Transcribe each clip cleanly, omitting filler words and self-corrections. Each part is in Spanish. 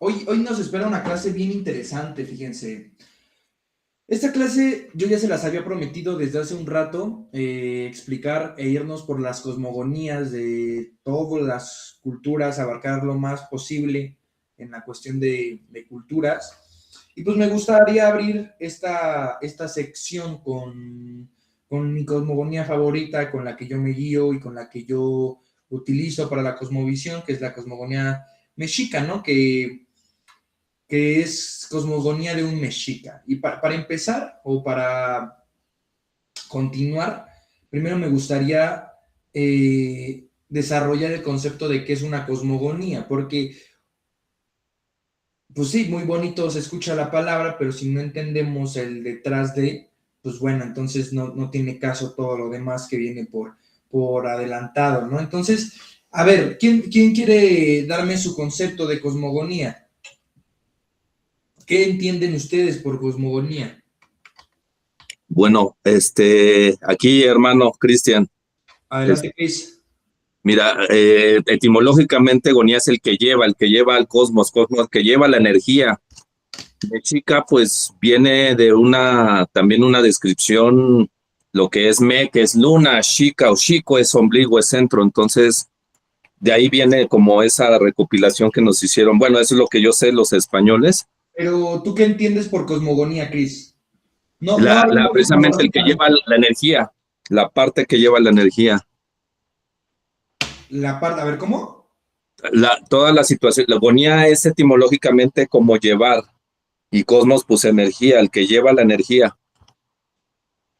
Hoy nos espera una clase bien interesante, fíjense. Esta clase yo ya se las había prometido desde hace un rato, explicar e irnos por las cosmogonías de todas las culturas, abarcar lo más posible en la cuestión de culturas. Y pues me gustaría abrir esta sección con mi cosmogonía favorita, con la que yo me guío y con la que yo utilizo para la cosmovisión, que es la cosmogonía mexica, ¿no? Que es cosmogonía de un mexica. Y para empezar o para continuar, primero me gustaría desarrollar el concepto de qué es una cosmogonía, porque, pues sí, muy bonito se escucha la palabra, pero si no entendemos el detrás de, pues bueno, entonces no tiene caso todo lo demás que viene por adelantado, ¿no? Entonces, a ver, ¿quién quiere darme su concepto de cosmogonía? ¿Qué entienden ustedes por cosmogonía? Bueno, aquí, hermano Cristian, es- Adelante, Chris. mira, etimológicamente gonía es el que lleva al cosmos, cosmos, que lleva la energía. Mexica, pues, viene de también una descripción, lo que es me, que es luna, chica o chico es ombligo, es centro. Entonces, de ahí viene como esa recopilación que nos hicieron. Bueno, eso es lo que yo sé, los españoles. Pero, ¿tú qué entiendes por cosmogonía, Chris? No hablemos Precisamente el que mitológicamente. lleva la energía, la parte que lleva la energía. La parte, a ver, ¿cómo? Toda la situación, la agonía es etimológicamente como llevar, y cosmos, pues energía, el que lleva la energía.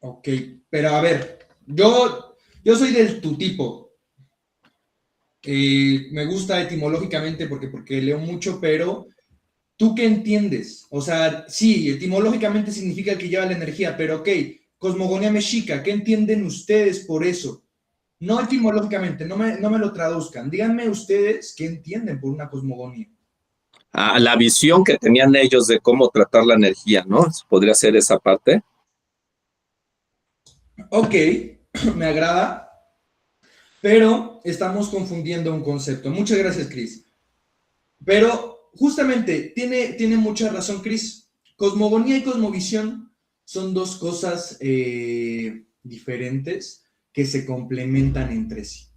Ok, pero a ver, yo soy del tu tipo. Me gusta etimológicamente porque leo mucho, pero ¿tú qué entiendes? O sea, sí, etimológicamente significa que lleva la energía, pero ok, cosmogonía mexica, ¿qué entienden ustedes por eso? No etimológicamente, no me lo traduzcan. Díganme ustedes qué entienden por una cosmogonía. La visión que tenían ellos de cómo tratar la energía, ¿no? Podría ser esa parte. Ok, me agrada, pero estamos confundiendo un concepto. Muchas gracias, Chris. Pero justamente, tiene mucha razón, Chris. Cosmogonía y cosmovisión son dos cosas diferentes que se complementan entre sí.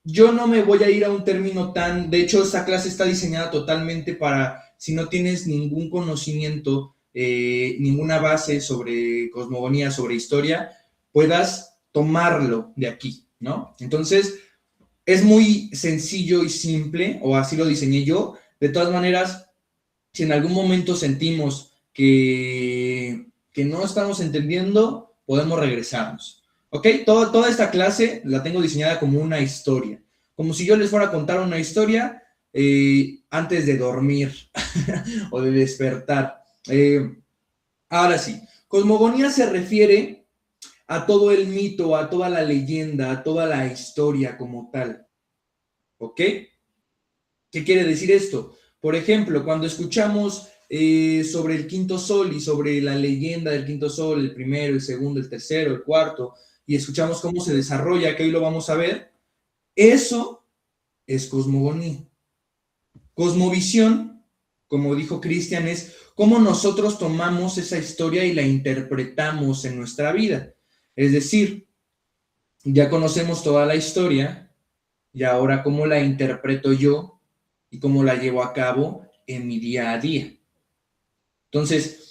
Yo no me voy a ir a un término tan, de hecho, esta clase está diseñada totalmente para, si no tienes ningún conocimiento, ninguna base sobre cosmogonía, sobre historia, puedas tomarlo de aquí, ¿no? Entonces, es muy sencillo y simple, o así lo diseñé yo. De todas maneras, si en algún momento sentimos que no estamos entendiendo, podemos regresarnos. ¿Ok? Toda esta clase la tengo diseñada como una historia. Como si yo les fuera a contar una historia antes de dormir o de despertar. Ahora sí, cosmogonía se refiere a todo el mito, a toda la leyenda, a toda la historia como tal. ¿Ok? ¿Qué quiere decir esto? Por ejemplo, cuando escuchamos sobre el quinto sol y sobre la leyenda del quinto sol, el primero, el segundo, el tercero, el cuarto, y escuchamos cómo se desarrolla, que hoy lo vamos a ver, eso es cosmogonía. Cosmovisión, como dijo Cristian, es cómo nosotros tomamos esa historia y la interpretamos en nuestra vida. Es decir, ya conocemos toda la historia y ahora cómo la interpreto yo y cómo la llevo a cabo en mi día a día. Entonces,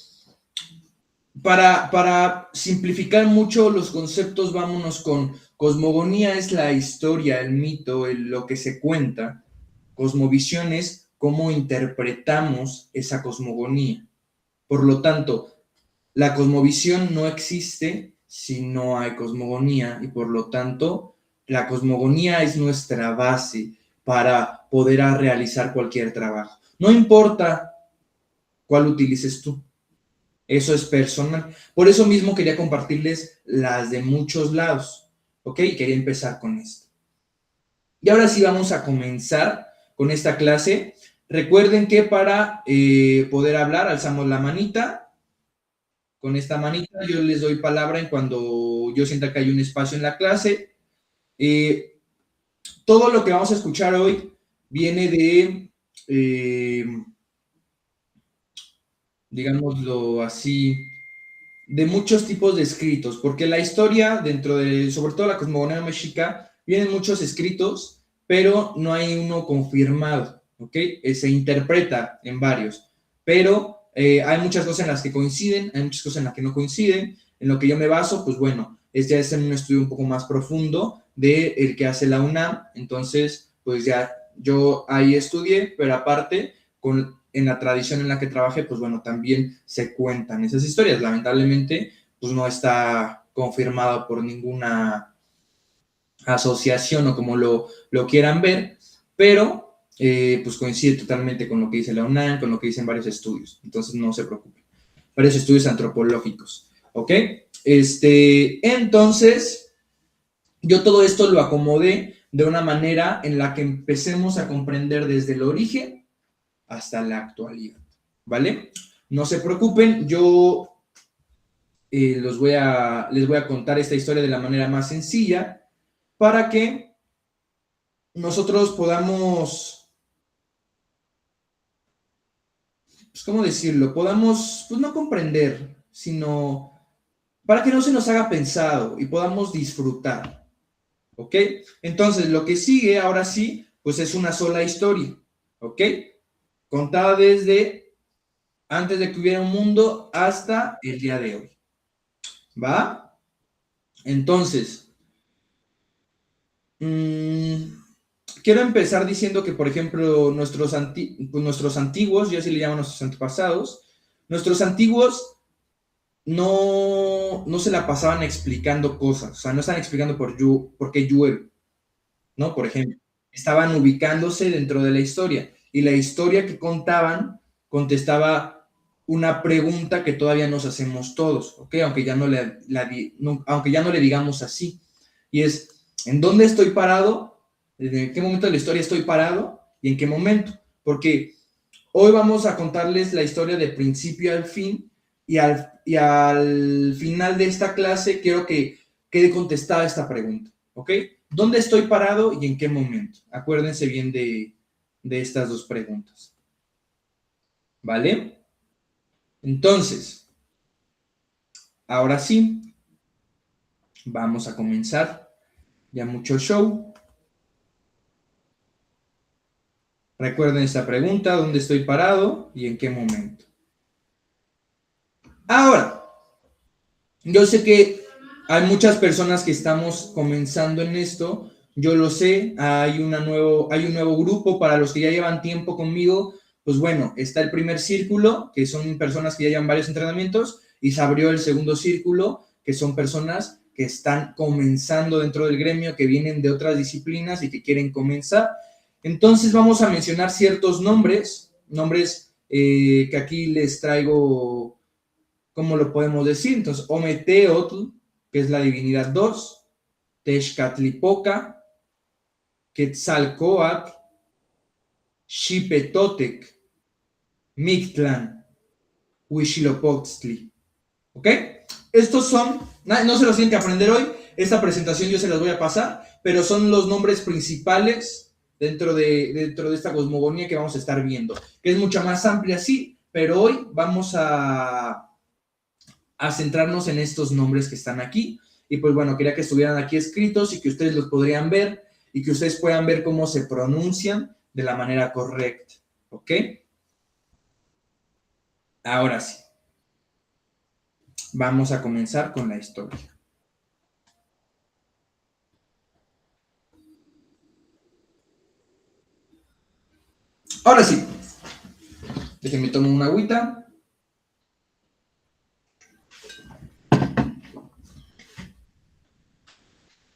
para simplificar mucho los conceptos, vámonos con cosmogonía es la historia, el mito, lo que se cuenta. Cosmovisión es cómo interpretamos esa cosmogonía. Por lo tanto, la cosmovisión no existe si no hay cosmogonía y por lo tanto, la cosmogonía es nuestra base para poder realizar cualquier trabajo. No importa cuál utilices tú. Eso es personal. Por eso mismo quería compartirles las de muchos lados. ¿Ok? Y quería empezar con esto. Y ahora sí vamos a comenzar con esta clase. Recuerden que para poder hablar alzamos la manita. Con esta manita yo les doy palabra en cuando yo sienta que hay un espacio en la clase. Eh, Todo lo que vamos a escuchar hoy viene de digámoslo así, de muchos tipos de escritos, porque la historia dentro de, sobre todo la cosmogonía mexica, vienen muchos escritos, pero no hay uno confirmado, ¿ok? Se interpreta en varios, pero hay muchas cosas en las que coinciden, hay muchas cosas en las que no coinciden. En lo que yo me baso, pues bueno, ya es en un estudio un poco más profundo de el que hace la UNAM, entonces, pues ya yo ahí estudié, pero aparte, en la tradición en la que trabajé, pues bueno, también se cuentan esas historias. Lamentablemente, pues no está confirmado por ninguna asociación o como lo quieran ver, pero pues coincide totalmente con lo que dice la UNAM, con lo que dicen varios estudios. Entonces, no se preocupen. Varios estudios antropológicos, ¿ok? Entonces, yo todo esto lo acomodé de una manera en la que empecemos a comprender desde el origen hasta la actualidad, ¿vale? No se preocupen, yo les voy a contar esta historia de la manera más sencilla para que nosotros podamos, pues, ¿cómo decirlo? Podamos, pues no comprender, sino para que no se nos haga pensado y podamos disfrutar, ¿ok? Entonces, lo que sigue, ahora sí, pues es una sola historia, ¿ok? Contada desde antes de que hubiera un mundo hasta el día de hoy, ¿va? Entonces, quiero empezar diciendo que, por ejemplo, nuestros antiguos, yo así le llamo a nuestros antepasados, nuestros antiguos no se la pasaban explicando cosas, o sea, no estaban explicando por qué llueve, ¿no? Por ejemplo, estaban ubicándose dentro de la historia y la historia que contaban contestaba una pregunta que todavía nos hacemos todos, ¿ok? Aunque ya aunque ya no le digamos así. Y es, ¿en dónde estoy parado? ¿En qué momento de la historia estoy parado? ¿Y en qué momento? Porque hoy vamos a contarles la historia de principio al fin y al final de esta clase quiero que quede contestada esta pregunta, ¿ok? ¿Dónde estoy parado y en qué momento? Acuérdense bien de estas dos preguntas, ¿vale? Entonces, ahora sí, vamos a comenzar. Ya mucho show. Recuerden esta pregunta, ¿dónde estoy parado y en qué momento? Ahora, yo sé que hay muchas personas que estamos comenzando en esto, yo lo sé, hay un nuevo grupo para los que ya llevan tiempo conmigo, pues bueno, está el primer círculo, que son personas que ya llevan varios entrenamientos, y se abrió el segundo círculo, que son personas que están comenzando dentro del gremio, que vienen de otras disciplinas y que quieren comenzar. Entonces vamos a mencionar ciertos nombres que aquí les traigo. ¿Cómo lo podemos decir? Entonces, Ometeotl, que es la divinidad 2, Texcatlipoca, Quetzalcoatl, Xipetotec, Mictlán, Huitzilopochtli. ¿Ok? Estos son, no se los tienen que aprender hoy, esta presentación yo se las voy a pasar, pero son los nombres principales dentro de esta cosmogonía que vamos a estar viendo, que es mucha más amplia, sí, pero hoy vamos a centrarnos en estos nombres que están aquí. Y pues bueno, quería que estuvieran aquí escritos y que ustedes los podrían ver y que ustedes puedan ver cómo se pronuncian de la manera correcta. ¿Ok? Ahora sí. Vamos a comenzar con la historia. Ahora sí. Déjenme tomar una agüita.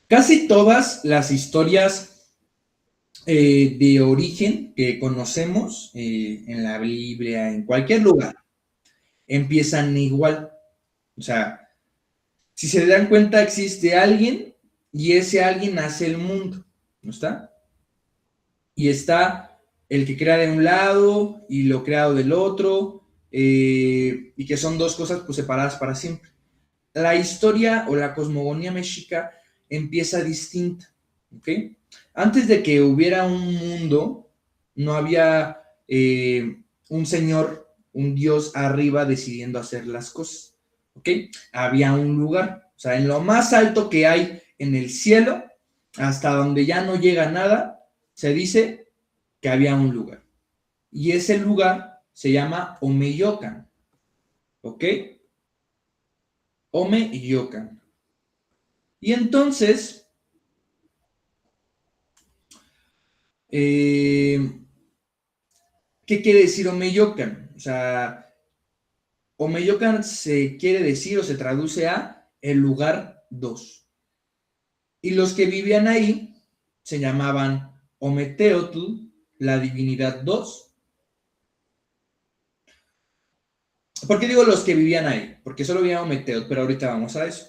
Casi todas las historias de origen que conocemos en la Biblia, en cualquier lugar, empiezan igual. O sea, si se dan cuenta, existe alguien y ese alguien hace el mundo, ¿no está? Y está el que crea de un lado y lo creado del otro, y que son dos cosas pues separadas para siempre. La historia o la cosmogonía mexica empieza distinta, ¿ok? Antes de que hubiera un mundo, no había un señor un Dios arriba decidiendo hacer las cosas, ¿ok? Había un lugar, o sea, en lo más alto que hay en el cielo, hasta donde ya no llega nada, se dice que había un lugar. Y ese lugar se llama Omeyocan, ¿ok? Omeyocan. Y entonces, ¿qué quiere decir Omeyocan? O sea, Omeyocan se quiere decir o se traduce a el lugar 2. Y los que vivían ahí se llamaban Ometeotl, la divinidad 2. ¿Por qué digo los que vivían ahí? Porque solo había Ometeotl, pero ahorita vamos a eso.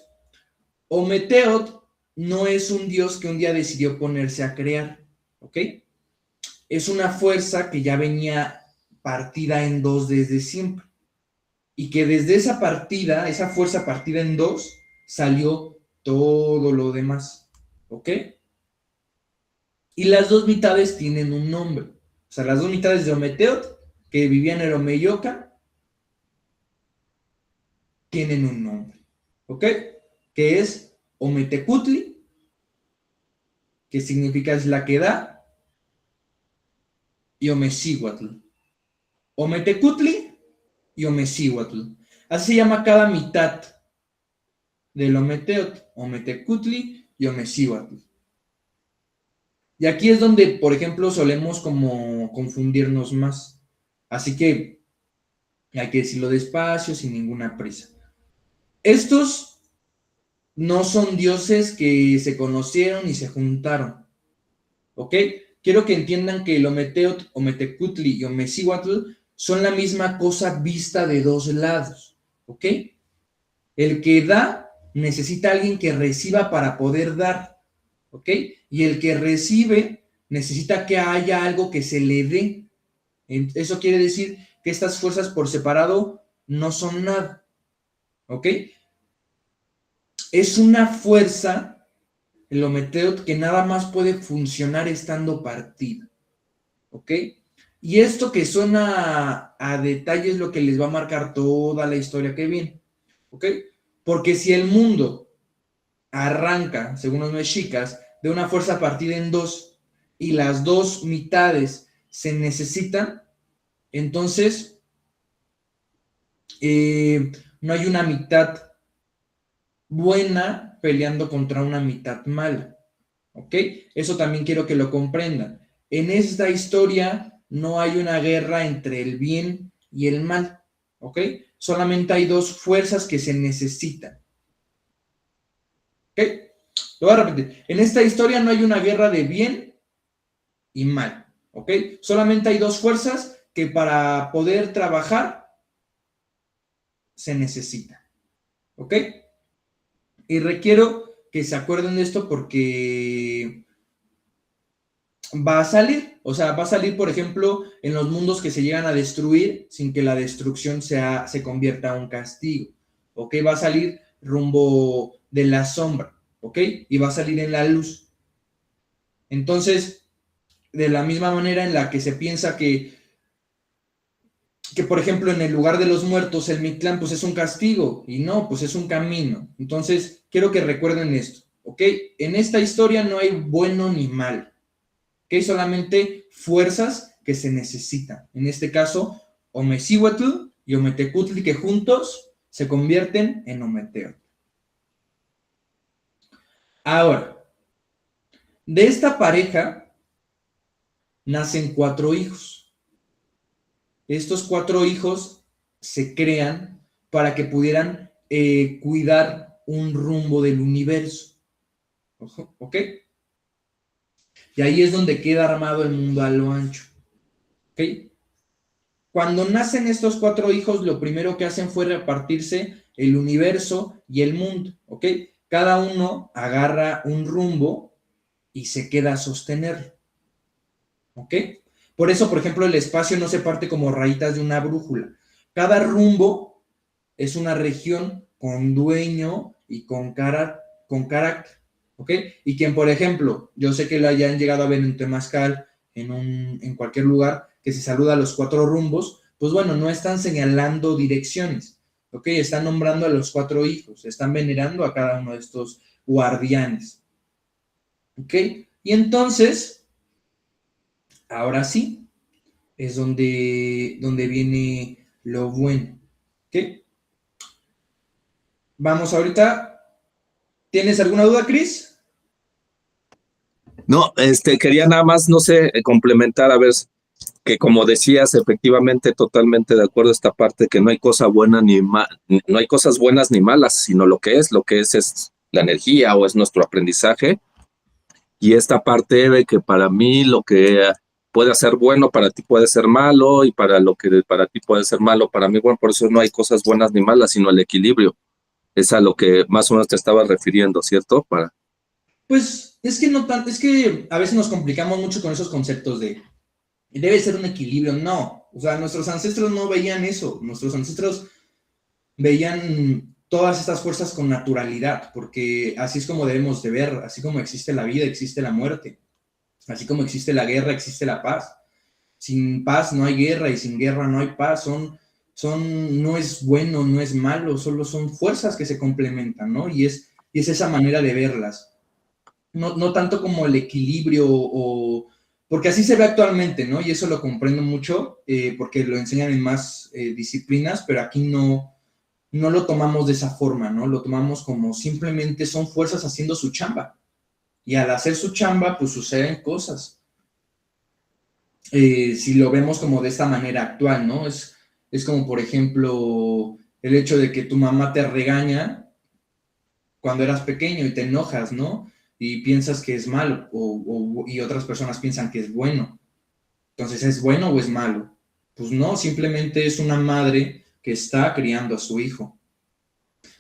Ometeotl no es un dios que un día decidió ponerse a crear, ¿ok? Es una fuerza que ya venía partida en dos desde siempre. Y que desde esa partida, esa fuerza partida en dos, salió todo lo demás, ¿ok? Y las dos mitades tienen un nombre. O sea, las dos mitades de Ometeotl, que vivían en Omeyocan, tienen un nombre, ¿ok? Que es Ometecutli, que significa es la que da, y Omecihuatl. Ometecutli y Omecihuatl. Así se llama cada mitad del Ometeotl, Ometecutli y Omecihuatl. Y aquí es donde, por ejemplo, solemos como confundirnos más. Así que hay que decirlo despacio, sin ninguna prisa. Estos no son dioses que se conocieron y se juntaron, ¿ok? Quiero que entiendan que el Ometeotl, Ometecutli y Omecihuatl son la misma cosa vista de dos lados, ¿ok? El que da necesita a alguien que reciba para poder dar, ¿ok? Y el que recibe necesita que haya algo que se le dé. Eso quiere decir que estas fuerzas por separado no son nada, ¿ok? Es una fuerza, el Ometeotl, que nada más puede funcionar estando partida, ¿ok? Y esto que suena a detalle es lo que les va a marcar toda la historia que viene, ¿ok? Porque si el mundo arranca, según los mexicas, de una fuerza partida en dos y las dos mitades se necesitan, entonces no hay una mitad buena peleando contra una mitad mala, ¿ok? Eso también quiero que lo comprendan. En esta historia no hay una guerra entre el bien y el mal, ¿ok? Solamente hay dos fuerzas que se necesitan, ¿ok? Lo voy a repetir. En esta historia no hay una guerra de bien y mal, ¿ok? Solamente hay dos fuerzas que para poder trabajar se necesitan, ¿ok? Y requiero que se acuerden de esto porque va a salir, o sea, va a salir, por ejemplo, en los mundos que se llegan a destruir sin que la destrucción se convierta a un castigo, ¿ok? Va a salir rumbo de la sombra, ¿ok? Y va a salir en la luz. Entonces, de la misma manera en la que se piensa que por ejemplo, en el lugar de los muertos, el Mictlán, pues es un castigo, y no, pues es un camino. Entonces, quiero que recuerden esto, ¿ok? En esta historia no hay bueno ni mal, ¿ok? Solamente fuerzas que se necesitan. En este caso, Omecihuatl y Ometecutli, que juntos se convierten en Ometeotl. Ahora, de esta pareja nacen 4 hijos. Estos 4 hijos se crean para que pudieran cuidar un rumbo del universo. ¿Ok? Y ahí es donde queda armado el mundo a lo ancho. ¿Ok? Cuando nacen estos 4 hijos, lo primero que hacen fue repartirse el universo y el mundo. ¿Ok? Cada uno agarra un rumbo y se queda a sostenerlo. ¿Ok? Por eso, por ejemplo, el espacio no se parte como rayitas de una brújula. Cada rumbo es una región con dueño y con carácter, ¿ok? Y quien, por ejemplo, yo sé que lo hayan llegado a ver en Temazcal, en cualquier lugar, que se saluda a los 4 rumbos, pues bueno, no están señalando direcciones, ¿ok? Están nombrando a los 4 hijos, están venerando a cada uno de estos guardianes, ¿ok? Y entonces, ahora sí, es donde viene lo bueno, ¿ok? Vamos ahorita, ¿tienes alguna duda, Cris? No, quería nada más, no sé, complementar, a ver, que como decías, efectivamente, totalmente de acuerdo esta parte, que no hay cosa buena no hay cosas buenas ni malas, sino lo que es la energía o es nuestro aprendizaje. Y esta parte de que para mí lo que puede ser bueno, para ti puede ser malo, y para lo que para ti puede ser malo, para mí, bueno, por eso no hay cosas buenas ni malas, sino el equilibrio. Es a lo que más o menos te estaba refiriendo, ¿cierto? Pues es que no tanto, es que a veces nos complicamos mucho con esos conceptos de debe ser un equilibrio, no, o sea, nuestros ancestros no veían eso, nuestros ancestros veían todas estas fuerzas con naturalidad, porque así es como debemos de ver, así como existe la vida, existe la muerte, así como existe la guerra, existe la paz. Sin paz no hay guerra y sin guerra no hay paz, no es bueno, no es malo, solo son fuerzas que se complementan, ¿no? Y es esa manera de verlas. No tanto como el equilibrio porque así se ve actualmente, ¿no? Y eso lo comprendo mucho porque lo enseñan en más disciplinas, pero aquí no lo tomamos de esa forma, ¿no? Lo tomamos como simplemente son fuerzas haciendo su chamba. Y al hacer su chamba, pues suceden cosas. Si lo vemos como de esta manera actual, ¿no? Es como, por ejemplo, el hecho de que tu mamá te regaña cuando eras pequeño y te enojas, ¿no? Y piensas que es malo, y otras personas piensan que es bueno. Entonces, ¿es bueno o es malo? Pues no, simplemente es una madre que está criando a su hijo.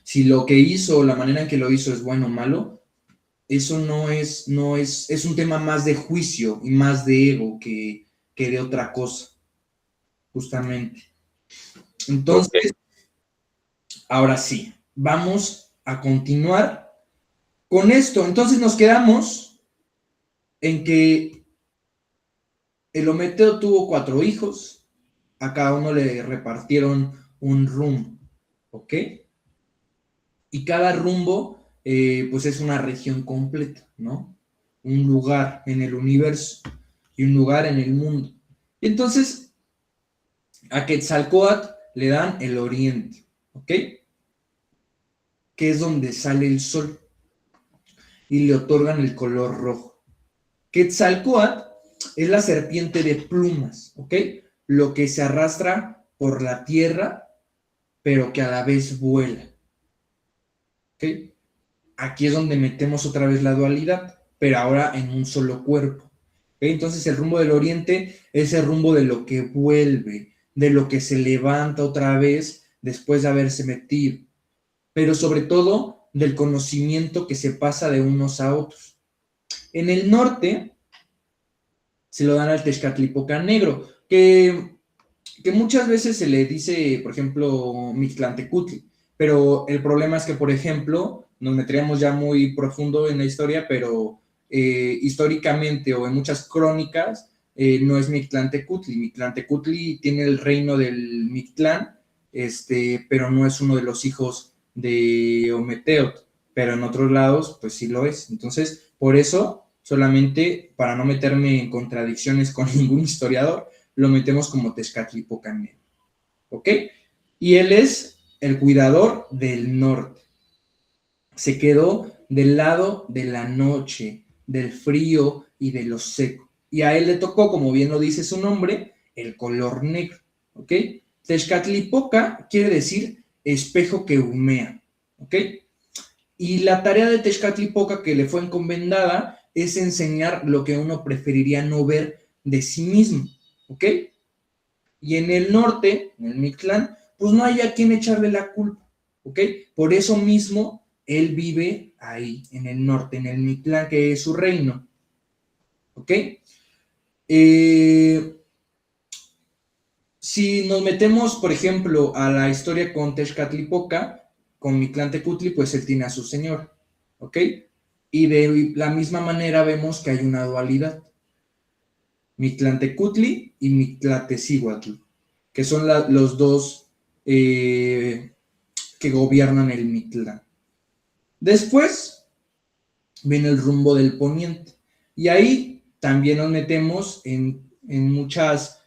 Si lo que hizo, la manera en que lo hizo es bueno o malo, eso es un tema más de juicio y más de ego que de otra cosa, justamente. Ok. Entonces, ahora sí, vamos a continuar con esto. Entonces nos quedamos en que el Ometeo tuvo 4 hijos, a cada uno le repartieron un rumbo, ¿ok? Y cada rumbo, pues es una región completa, ¿no? Un lugar en el universo y un lugar en el mundo. Entonces, a Quetzalcóatl le dan el oriente, ¿ok? Que es donde sale el sol y le otorgan el color rojo. Quetzalcóatl es la serpiente de plumas, ¿ok? Lo que se arrastra por la tierra, pero que a la vez vuela, ¿ok? Aquí es donde metemos otra vez la dualidad, pero ahora en un solo cuerpo. ¿Okay? Entonces el rumbo del oriente es el rumbo de lo que vuelve, de lo que se levanta otra vez después de haberse metido, pero sobre todo del conocimiento que se pasa de unos a otros. En el norte se lo dan al Tezcatlipoca Negro, que muchas veces se le dice, por ejemplo, Mictlantecutli, pero el problema es que, por ejemplo, nos meteríamos ya muy profundo en la historia, pero históricamente o en muchas crónicas no es Mictlantecutli. Mictlantecutli tiene el reino del Mictlán, pero no es uno de los hijos de Ometeotl, pero en otros lados, pues sí lo es. Entonces, por eso, solamente para no meterme en contradicciones con ningún historiador, lo metemos como Tezcatlipoca Negro, ¿ok? Y él es el cuidador del norte. Se quedó del lado de la noche, del frío y de lo seco. Y a él le tocó, como bien lo dice su nombre, el color negro, ¿ok? Tezcatlipoca quiere decir espejo que humea, ¿ok? Y la tarea de Tezcatlipoca que le fue encomendada es enseñar lo que uno preferiría no ver de sí mismo, ¿ok? Y en el norte, en el Mictlán, pues no hay a quien echarle la culpa, ¿ok? Por eso mismo él vive ahí, en el norte, en el Mictlán, que es su reino, ¿ok? Si nos metemos, por ejemplo, a la historia con Tezcatlipoca, con Mictlantecutli, pues él tiene a su señor, ¿ok? Y de la misma manera vemos que hay una dualidad, Mictlantecutli y Mictlatecíhuatl. que son los dos que gobiernan el Mictlán. Después viene el rumbo del poniente, y ahí también nos metemos en muchos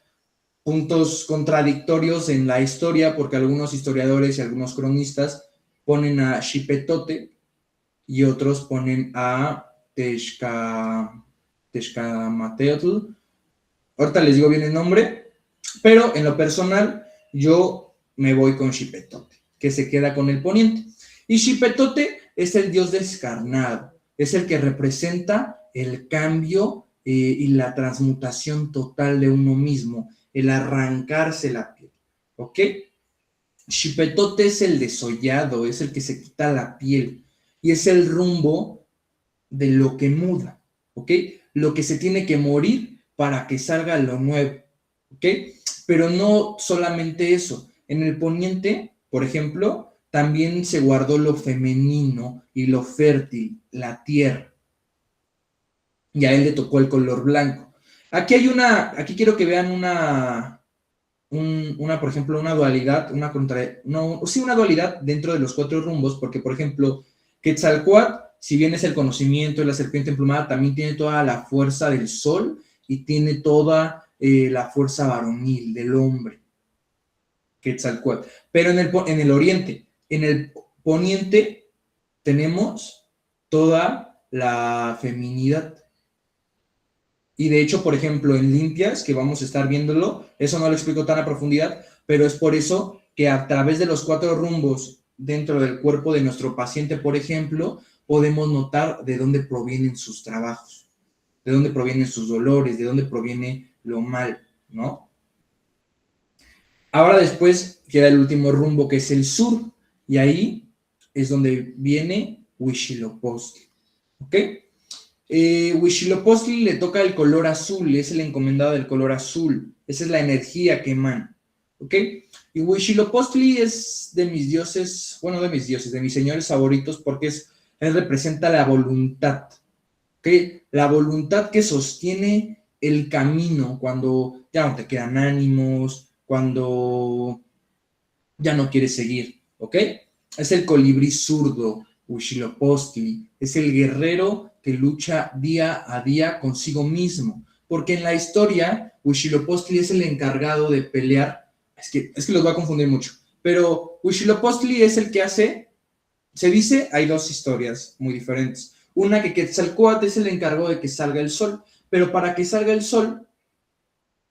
puntos contradictorios en la historia, porque algunos historiadores y algunos cronistas ponen a Xipetote y otros ponen a Texcamateotl. Ahorita les digo bien el nombre, pero en lo personal yo me voy con Xipetote, que se queda con el poniente. Y Xipetote es el dios descarnado, es el que representa el cambio y la transmutación total de uno mismo, el arrancarse la piel, ¿ok? Xipetote es el desollado, es el que se quita la piel y es el rumbo de lo que muda, ¿ok? Lo que se tiene que morir para que salga lo nuevo, ¿ok? Pero no solamente eso. En el poniente, por ejemplo, también se guardó lo femenino y lo fértil, la tierra. Y a él le tocó el color blanco. Aquí quiero que vean por ejemplo, una dualidad, una dualidad dentro de los 4 rumbos, porque, por ejemplo, Quetzalcóatl, si bien es el conocimiento de la serpiente emplumada, también tiene toda la fuerza del sol y tiene toda la fuerza varonil del hombre, Quetzalcóatl. Pero en el oriente, en el poniente, tenemos toda la feminidad. Y de hecho, por ejemplo, en limpias, que vamos a estar viéndolo, eso no lo explico tan a profundidad, pero es por eso que a través de los 4 rumbos dentro del cuerpo de nuestro paciente, por ejemplo, podemos notar de dónde provienen sus trabajos, de dónde provienen sus dolores, de dónde proviene lo mal, ¿no? Ahora después queda el último rumbo, que es el sur, y ahí es donde viene Huitzilopochtli, ¿ok? Huitzilopochtli le toca el color azul, es el encomendado del color azul, esa es la energía que emana, ¿ok? Y Huitzilopochtli es de mis dioses, de mis señores favoritos, porque él representa la voluntad, ¿ok? La voluntad que sostiene el camino cuando ya no te quedan ánimos, cuando ya no quieres seguir, ¿ok? Es el colibrí zurdo, Huitzilopochtli, es el guerrero que lucha día a día consigo mismo, porque en la historia Huitzilopochtli es el encargado de pelear, es que los voy a confundir mucho, pero Huitzilopochtli es el que hace, se dice, hay 2 historias muy diferentes, una que Quetzalcóatl es el encargado de que salga el sol, pero para que salga el sol,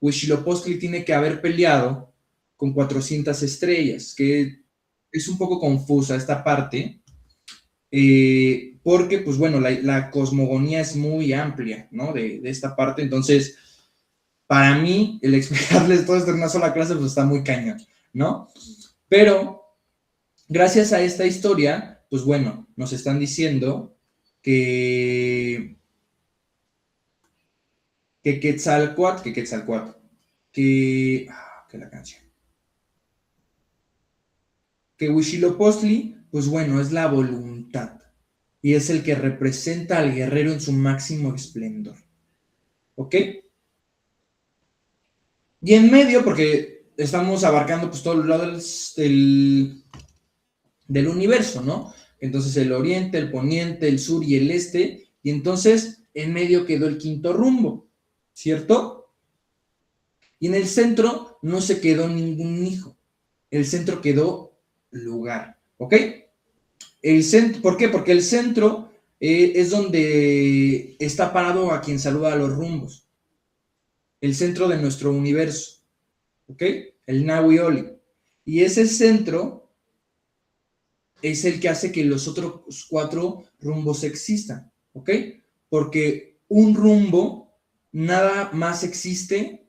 Huitzilopochtli tiene que haber peleado con 400 estrellas, que es un poco confusa esta parte, porque, pues bueno, la cosmogonía es muy amplia, ¿no? De esta parte, entonces, para mí, el explicarles todo esto en una sola clase, pues está muy cañón, ¿no? Pero, gracias a esta historia, pues bueno, nos están diciendo que Quetzalcóatl, que la canción, que Huitzilopochtli, pues bueno, es la voluntad y es el que representa al guerrero en su máximo esplendor, ¿ok? Y en medio, porque estamos abarcando pues todos los lados del universo, ¿no? Entonces el oriente, el poniente, el sur y el este, y entonces en medio quedó el 5.º rumbo, ¿cierto? Y en el centro no se quedó ningún hijo, el centro quedó lugar, ¿ok? ¿Por qué? Porque el centro es donde está parado a quien saluda a los rumbos, el centro de nuestro universo, ¿ok? El Nahui-Oli. Y ese centro es el que hace que los otros 4 rumbos existan, ¿ok? Porque un rumbo nada más existe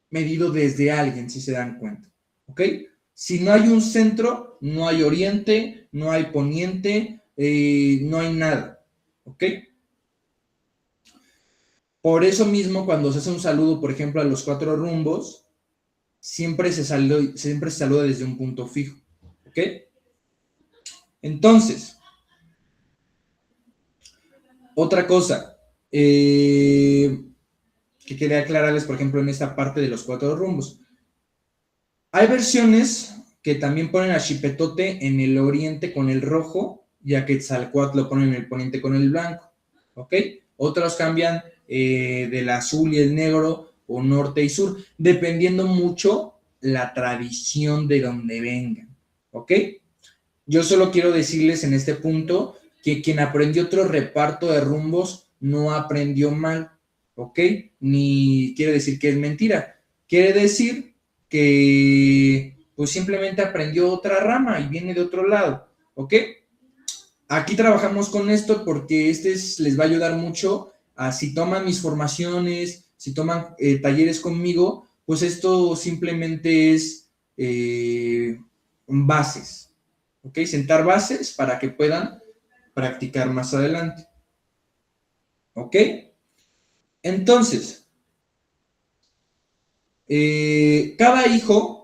medido desde alguien, si se dan cuenta, ¿ok? Si no hay un centro, no hay oriente, no hay poniente, no hay nada, ¿ok? Por eso mismo, cuando se hace un saludo, por ejemplo, a los 4 rumbos, siempre se saluda desde un punto fijo, ¿ok? Entonces, otra cosa que quería aclararles, por ejemplo, en esta parte de los 4 rumbos. Hay versiones que también ponen a Xipetote en el oriente con el rojo y a Quetzalcóatl lo ponen en el poniente con el blanco, ¿ok? Otros cambian del azul y el negro o norte y sur, dependiendo mucho la tradición de donde vengan, ¿ok? Yo solo quiero decirles en este punto que quien aprendió otro reparto de rumbos no aprendió mal, ¿ok? Ni quiere decir que es mentira, quiere decir que pues simplemente aprendió otra rama y viene de otro lado, ¿ok? Aquí trabajamos con esto porque les va a ayudar mucho a si toman mis formaciones, si toman talleres conmigo, pues esto simplemente es bases, ¿ok? Sentar bases para que puedan practicar más adelante, ¿ok? Entonces, cada hijo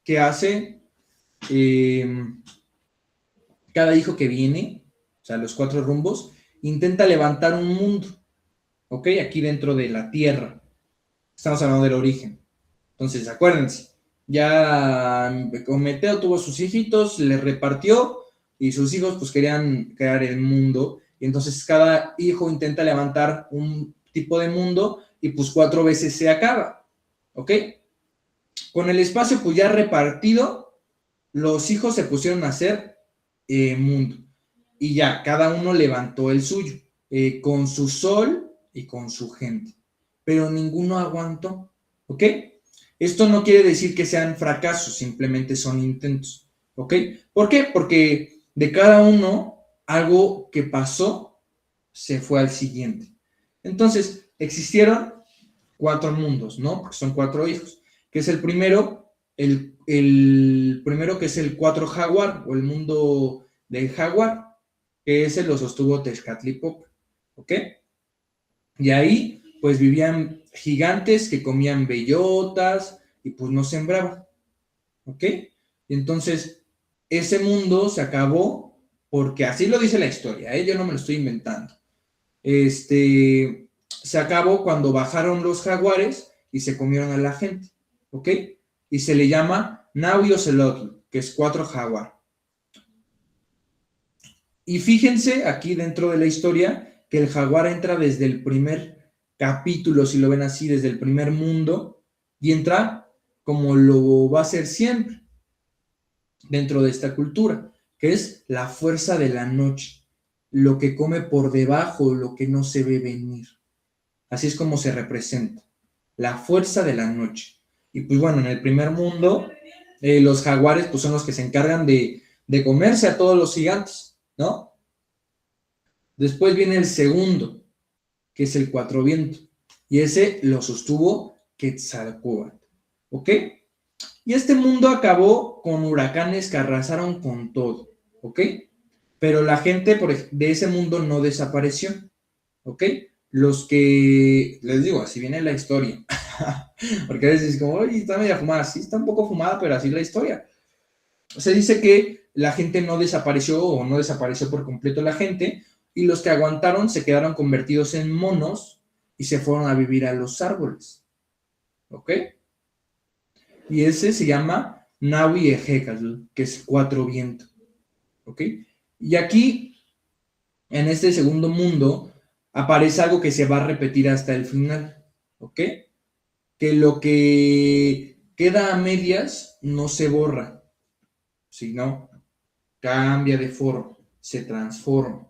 que hace, eh, cada hijo que viene, o sea, los 4 rumbos, intenta levantar un mundo, ¿ok? Aquí dentro de la tierra. Estamos hablando del origen. Entonces, acuérdense, ya Meteo tuvo sus hijitos, les repartió y sus hijos pues querían crear el mundo. Y entonces cada hijo intenta levantar un tipo de mundo y pues 4 veces se acaba, ¿ok? Con el espacio pues ya repartido, los hijos se pusieron a hacer mundo. Y ya, cada uno levantó el suyo, con su sol y con su gente. Pero ninguno aguantó, ¿ok? Esto no quiere decir que sean fracasos, simplemente son intentos, ¿ok? ¿Por qué? Porque de cada uno, algo que pasó se fue al siguiente. Entonces, existieron 4 mundos, ¿no? Porque son 4 hijos. Que es el primero, el primero que es el 4 jaguar, o el mundo del jaguar, que ese lo sostuvo Tezcatlipoca, ¿ok? Y ahí, pues vivían gigantes que comían bellotas y pues no sembraban, ¿ok? Y entonces, ese mundo se acabó porque así lo dice la historia, ¿eh? Yo no me lo estoy inventando. Se acabó cuando bajaron los jaguares y se comieron a la gente, ¿ok? Y se le llama Nahui Ocelotl, que es 4 jaguar. Y fíjense aquí dentro de la historia que el jaguar entra desde el primer capítulo, si lo ven así, desde el primer mundo, y entra como lo va a hacer siempre dentro de esta cultura, que es la fuerza de la noche, lo que come por debajo, lo que no se ve venir. Así es como se representa, la fuerza de la noche. Y pues bueno, en el primer mundo, los jaguares pues son los que se encargan de comerse a todos los gigantes, ¿no? Después viene el segundo, que es el 4 viento, y ese lo sostuvo Quetzalcóatl, ¿ok? Y este mundo acabó con huracanes que arrasaron con todo, ¿ok? Pero la gente de ese mundo no desapareció, ¿ok? Los que, les digo, así viene la historia, porque a veces es como, oye, está media fumada, sí, está un poco fumada, pero así es la historia. Se dice que la gente no desapareció o no desapareció por completo la gente, y los que aguantaron se quedaron convertidos en monos y se fueron a vivir a los árboles, ¿ok? Y ese se llama Nahui Ejecatl, que es 4 viento, ¿ok? Y aquí, en este segundo mundo, aparece algo que se va a repetir hasta el final, ¿ok? Que lo que queda a medias no se borra, sino cambia de forma, se transforma.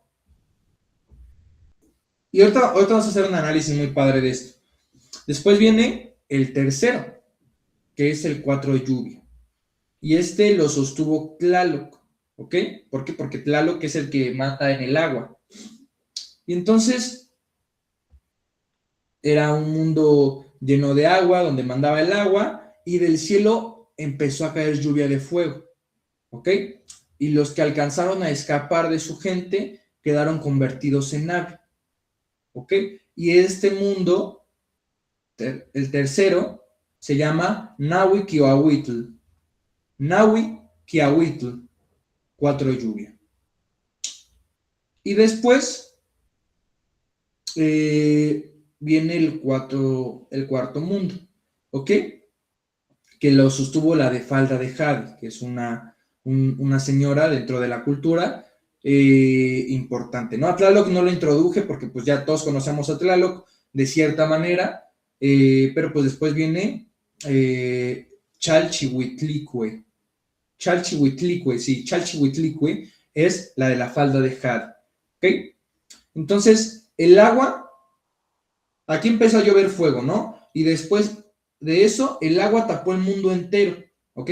Y ahorita vamos a hacer un análisis muy padre de esto. Después viene el tercero, que es el 4 lluvia. Y este lo sostuvo Tlaloc, ¿ok? ¿Por qué? Porque Tlaloc es el que mata en el agua. Y entonces era un mundo lleno de agua, donde mandaba el agua, y del cielo empezó a caer lluvia de fuego, ¿ok? Y los que alcanzaron a escapar de su gente quedaron convertidos en ave, ¿ok? Y este mundo, el tercero, se llama Nahui Kiahuitl. Nahui Kiahuitl, 4 lluvia. Y después viene el cuarto mundo, ¿ok? que lo sostuvo la de Falda de Jade, que es una señora dentro de la cultura importante, ¿no? A Tlaloc no lo introduje porque pues ya todos conocemos a Tlaloc de cierta manera, pero pues después viene Chalchihuitlicue. Chalchihuitlicue, sí, Chalchihuitlicue es la de la Falda de Jade, ¿ok? Entonces, el agua, aquí empezó a llover fuego, ¿no? Y después de eso, el agua tapó el mundo entero, ¿ok?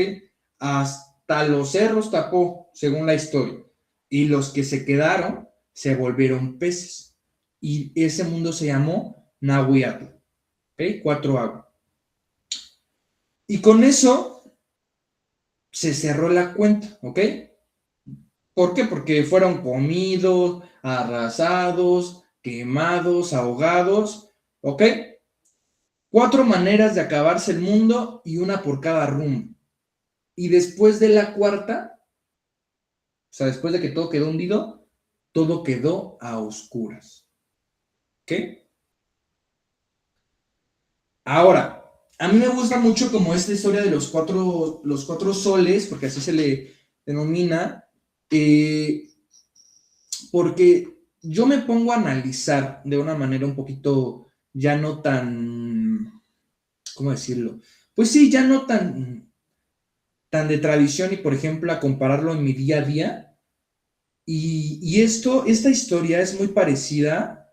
Hasta los cerros tapó, según la historia. Y los que se quedaron se volvieron peces. Y ese mundo se llamó Nahuatl, ¿ok? 4 aguas. Y con eso se cerró la cuenta, ¿ok? ¿Por qué? Porque fueron comidos, arrasados, quemados, ahogados, ¿ok? 4 maneras de acabarse el mundo y una por cada rumbo. Y después de la cuarta, o sea, después de que todo quedó hundido, todo quedó a oscuras. ¿Ok? Ahora, a mí me gusta mucho como esta historia de los cuatro soles, porque así se le denomina, porque yo me pongo a analizar de una manera un poquito ya no tan, ¿cómo decirlo? Pues sí, ya no tan de tradición y, por ejemplo, a compararlo en mi día a día. Y esta historia es muy parecida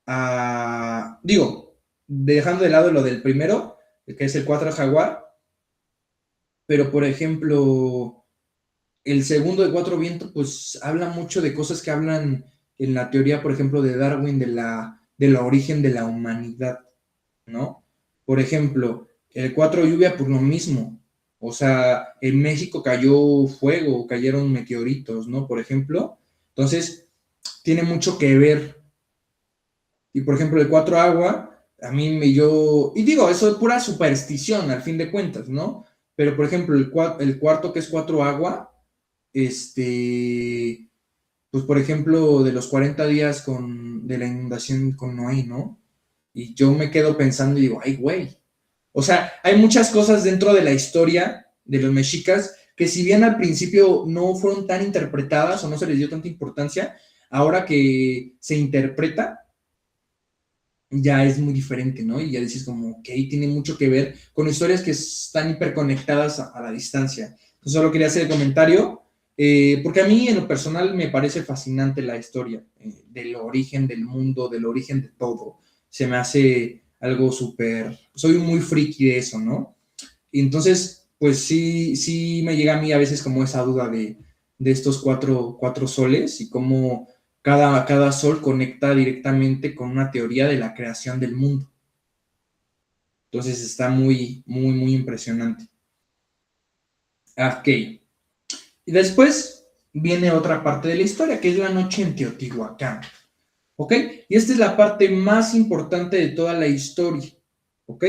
a, digo, dejando de lado lo del primero, que es el 4 jaguar, pero por ejemplo, el segundo de 4 vientos, pues habla mucho de cosas que hablan en la teoría, por ejemplo, de Darwin, de la origen de la humanidad, ¿no? Por ejemplo, el 4 lluvia, por lo mismo. O sea, en México cayó fuego, cayeron meteoritos, ¿no? Por ejemplo. Entonces, tiene mucho que ver. Y por ejemplo, el 4 agua, a mí y digo, eso es pura superstición al fin de cuentas, ¿no? Pero por ejemplo, el cuarto que es 4 agua, pues por ejemplo, de los 40 días de la inundación con Noé, ¿no? Y yo me quedo pensando y digo, ay, güey. O sea, hay muchas cosas dentro de la historia de los mexicas que si bien al principio no fueron tan interpretadas o no se les dio tanta importancia, ahora que se interpreta, ya es muy diferente, ¿no? Y ya dices como, ok, tiene mucho que ver con historias que están hiperconectadas a la distancia. Entonces solo quería hacer el comentario, porque a mí en lo personal me parece fascinante la historia del origen del mundo, del origen de todo. Se me hace algo súper, soy muy friki de eso, ¿no? Y entonces, pues sí me llega a mí a veces como esa duda de estos cuatro soles y cómo cada sol conecta directamente con una teoría de la creación del mundo. Entonces está muy, muy, muy impresionante. Ok. Y después viene otra parte de la historia, que es la noche en Teotihuacán. ¿Ok? Y esta es la parte más importante de toda la historia. ¿Ok?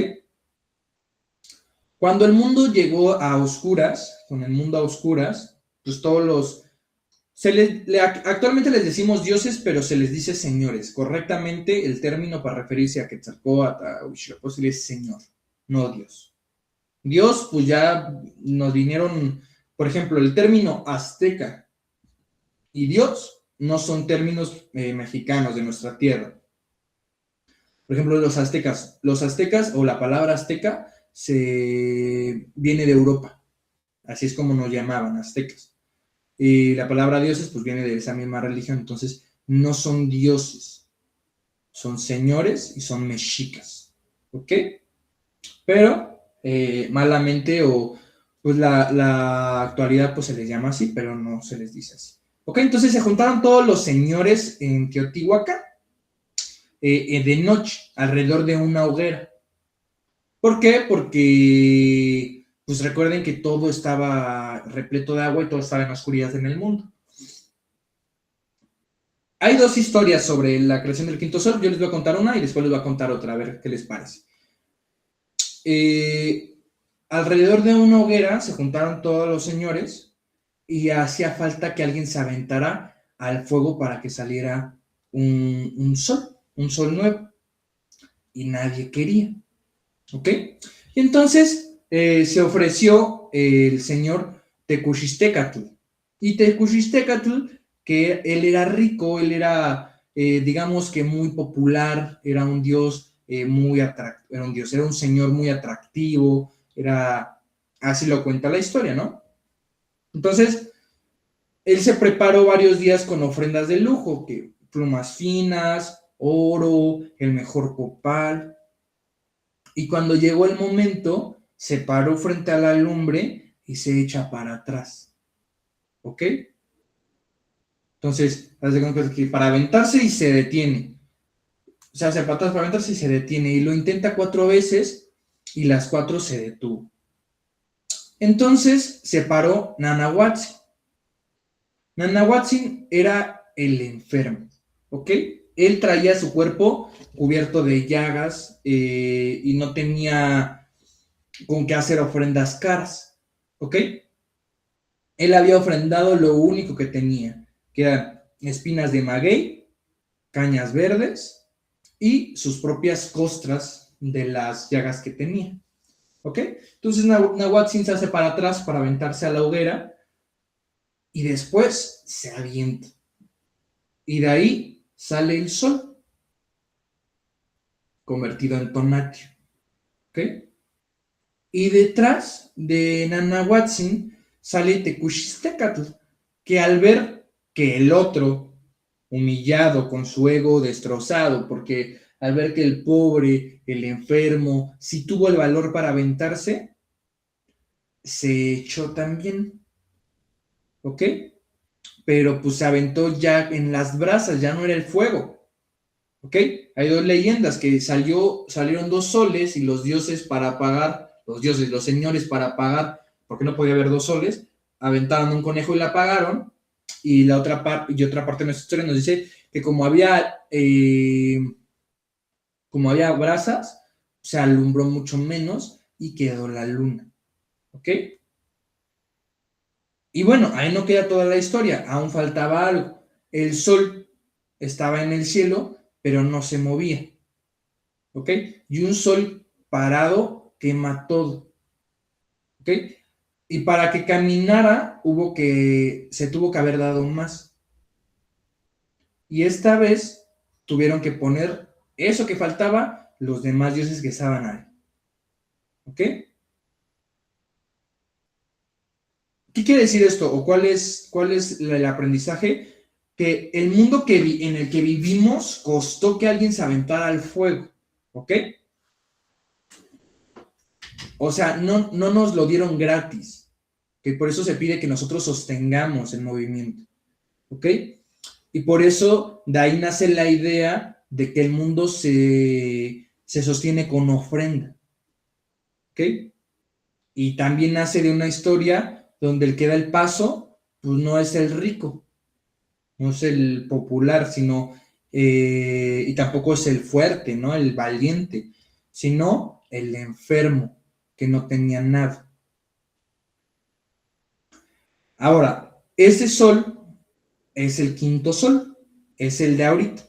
Cuando el mundo llegó a oscuras, con el mundo a oscuras, pues todos los actualmente les decimos dioses, pero se les dice señores. Correctamente, el término para referirse a Quetzalcóatl, a Huitzilopochtli es señor, no Dios. Dios, pues ya nos vinieron, por ejemplo, el término azteca y Dios no son términos mexicanos de nuestra tierra. Por ejemplo, los aztecas o la palabra azteca se viene de Europa. Así es como nos llamaban, aztecas. Y la palabra dioses pues viene de esa misma religión, entonces no son dioses, son señores y son mexicas, ¿ok? Pero malamente o pues la actualidad pues se les llama así, pero no se les dice así. ¿Ok? Entonces se juntaron todos los señores en Teotihuacán de noche, alrededor de una hoguera. ¿Por qué? Porque pues recuerden que todo estaba repleto de agua y todo estaba en oscuridad en el mundo. Hay 2 historias sobre la creación del quinto sol. Yo les voy a contar una y después les voy a contar otra, a ver qué les parece. Alrededor de una hoguera se juntaron todos los señores y hacía falta que alguien se aventara al fuego para que saliera un sol nuevo. Y nadie quería. ¿Ok? Y entonces se ofreció el señor Tecuchistecatl. Y Tecuchistecatl, que él era rico, él era, digamos que muy popular, era un dios muy atractivo, era un señor muy atractivo, era, así lo cuenta la historia, ¿no? Entonces, él se preparó varios días con ofrendas de lujo, que plumas finas, oro, el mejor copal. Y cuando llegó el momento, se paró frente a la lumbre y se echa para atrás. ¿Ok? Entonces, hace que para aventarse y se detiene. O sea, se para atrás para aventarse y se detiene. Y lo intenta 4 veces y las 4 se detuvo. Entonces se paró Nanahuatzin. Nanahuatzin era el enfermo. ¿Ok? Él traía su cuerpo cubierto de llagas y no tenía con qué hacer ofrendas caras. ¿Ok? Él había ofrendado lo único que tenía, que eran espinas de maguey, cañas verdes y sus propias costras de las llagas que tenía. ¿Ok? Entonces Nahuatzin se hace para atrás para aventarse a la hoguera y después se avienta. Y de ahí sale el sol, convertido en tonatio. ¿Ok? Y detrás de Nanahuatzin sale Tecuchistecatl, que al ver que el otro, humillado, con su ego destrozado, porque al ver que el pobre, el enfermo, sí tuvo el valor para aventarse, se echó también, ¿ok? Pero pues se aventó ya en las brasas, ya no era el fuego, ¿ok? Hay 2 leyendas, que salieron 2 soles y los dioses para apagar, los señores para apagar, porque no podía haber 2 soles, aventaron un conejo y la apagaron, y la otra parte de nuestra historia nos dice que como había brasas, se alumbró mucho menos y quedó la luna, ¿ok? Y bueno, ahí no queda toda la historia, aún faltaba algo. El sol estaba en el cielo, pero no se movía, ¿ok? Y un sol parado quema todo, ¿ok? Y para que caminara, se tuvo que haber dado más. Y esta vez tuvieron que poner eso que faltaba, los demás dioses que estaban ahí, ¿ok? ¿Qué quiere decir esto? ¿O cuál es el aprendizaje? Que el mundo en el que vivimos costó que alguien se aventara al fuego, ¿ok? O sea, no nos lo dieron gratis, que por eso se pide que nosotros sostengamos el movimiento, ¿ok? Y por eso de ahí nace la idea de que el mundo se sostiene con ofrenda, ¿ok? Y también nace de una historia donde el que da el paso, pues no es el rico, no es el popular, sino, y tampoco es el fuerte, ¿no? El valiente, sino el enfermo, que no tenía nada. Ahora, ese sol es el quinto sol, es el de ahorita.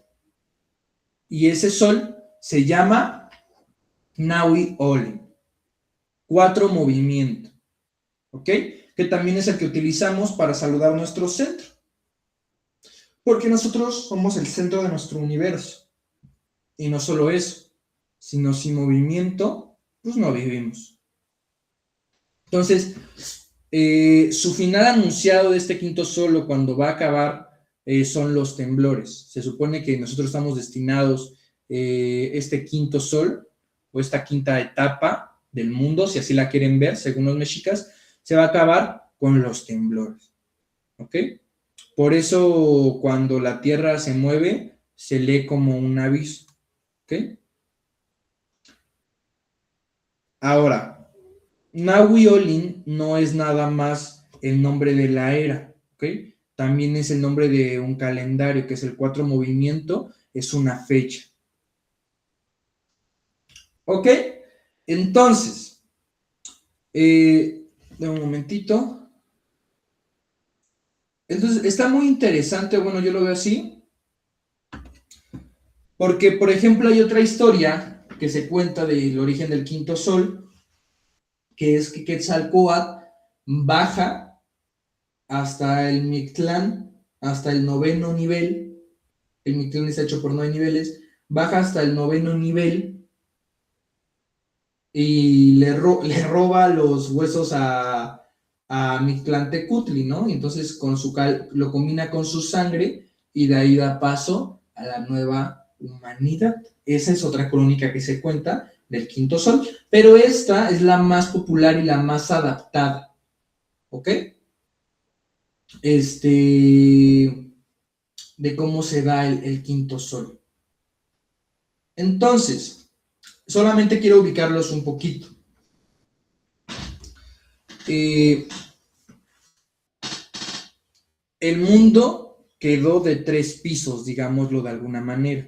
Y ese sol se llama Nahui Olin. 4 movimientos, ¿ok? Que también es el que utilizamos para saludar nuestro centro. Porque nosotros somos el centro de nuestro universo. Y no solo eso, sino sin movimiento, pues no vivimos. Entonces, su final anunciado de este quinto sol, o cuando va a acabar, son los temblores. Se supone que nosotros estamos destinados, este quinto sol, o esta quinta etapa del mundo, si así la quieren ver, según los mexicas, se va a acabar con los temblores. ¿Ok? Por eso cuando la Tierra se mueve, se lee como un aviso. ¿Ok? Ahora, Nahui Olin no es nada más el nombre de la era, ¿ok? También es el nombre de un calendario, que es el 4 movimiento, es una fecha. ¿Ok? Entonces, de un momentito. Entonces, está muy interesante, bueno, yo lo veo así, porque, por ejemplo, hay otra historia que se cuenta del origen del quinto sol, que es que Quetzalcóatl baja hasta el Mictlán, hasta el 9º nivel. El Mictlán está hecho por 9 niveles. Baja hasta el 9º nivel y le roba los huesos a Mictlantecutli, ¿no? Y entonces lo combina con su sangre y de ahí da paso a la nueva humanidad. Esa es otra crónica que se cuenta del quinto sol, pero esta es la más popular y la más adaptada, ¿ok? De cómo se da el quinto sol. Entonces, solamente quiero ubicarlos un poquito. El mundo quedó de 3 pisos, digámoslo de alguna manera.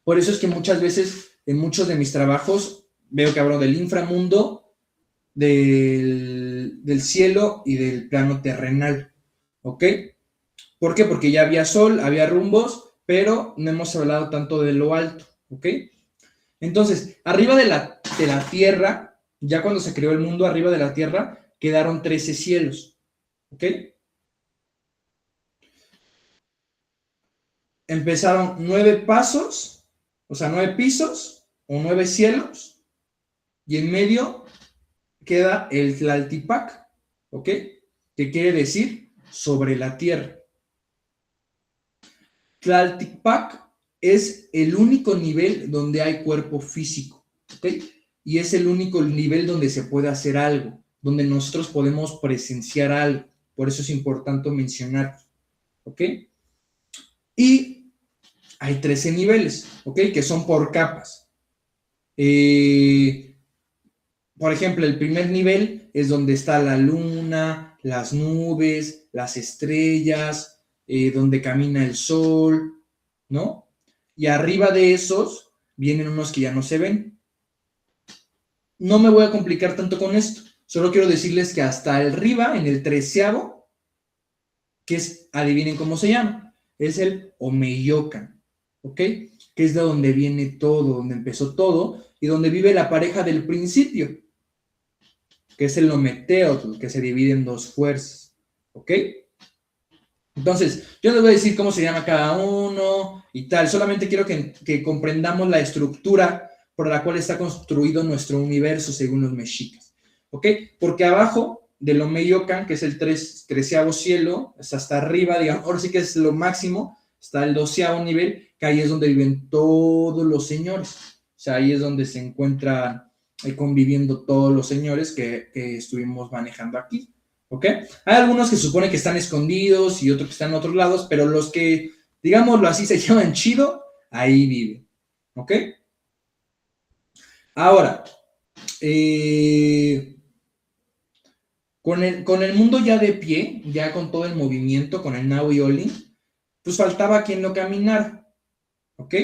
Por eso es que muchas veces, en muchos de mis trabajos, veo que hablo del inframundo, del cielo y del plano terrenal. ¿Ok? ¿Por qué? Porque ya había sol, había rumbos, pero no hemos hablado tanto de lo alto. ¿Ok? Entonces, arriba de la tierra, ya cuando se creó el mundo, arriba de la tierra, quedaron 13 cielos. ¿Ok? Empezaron 9 pasos, o sea, 9 pisos o 9 cielos, y en medio queda el Tlaltipac, ¿ok? Que quiere decir sobre la tierra. Tlaltipac es el único nivel donde hay cuerpo físico, ¿ok? Y es el único nivel donde se puede hacer algo, donde nosotros podemos presenciar algo. Por eso es importante mencionar, ¿ok? Y hay 13 niveles, ¿ok? Que son por capas. Por ejemplo, el primer nivel es donde está la luna, las nubes, las estrellas, donde camina el sol, ¿no? Y arriba de esos vienen unos que ya no se ven. No me voy a complicar tanto con esto. Solo quiero decirles que hasta arriba, en el 13º, que es, adivinen cómo se llama, es el Omeyocan, ¿ok? Que es de donde viene todo, donde empezó todo y donde vive la pareja del principio, que es el Ometeotl, que se divide en 2 fuerzas, ¿ok? Entonces, yo les voy a decir cómo se llama cada uno y tal, solamente quiero que comprendamos la estructura por la cual está construido nuestro universo según los mexicas, ¿ok? Porque abajo del Omeyocan, que es el 13º cielo, es hasta arriba, digamos, ahora sí que es lo máximo, está el 12º nivel, que ahí es donde viven todos los señores, o sea, ahí es donde se encuentran conviviendo todos los señores que estuvimos manejando aquí, ¿ok? Hay algunos que se supone que están escondidos y otros que están en otros lados, pero los que, digámoslo así, se llaman chido, ahí viven, ¿ok? Ahora, con el mundo ya de pie, ya con todo el movimiento, con el Now y Olin, pues faltaba quien lo caminara, ¿ok?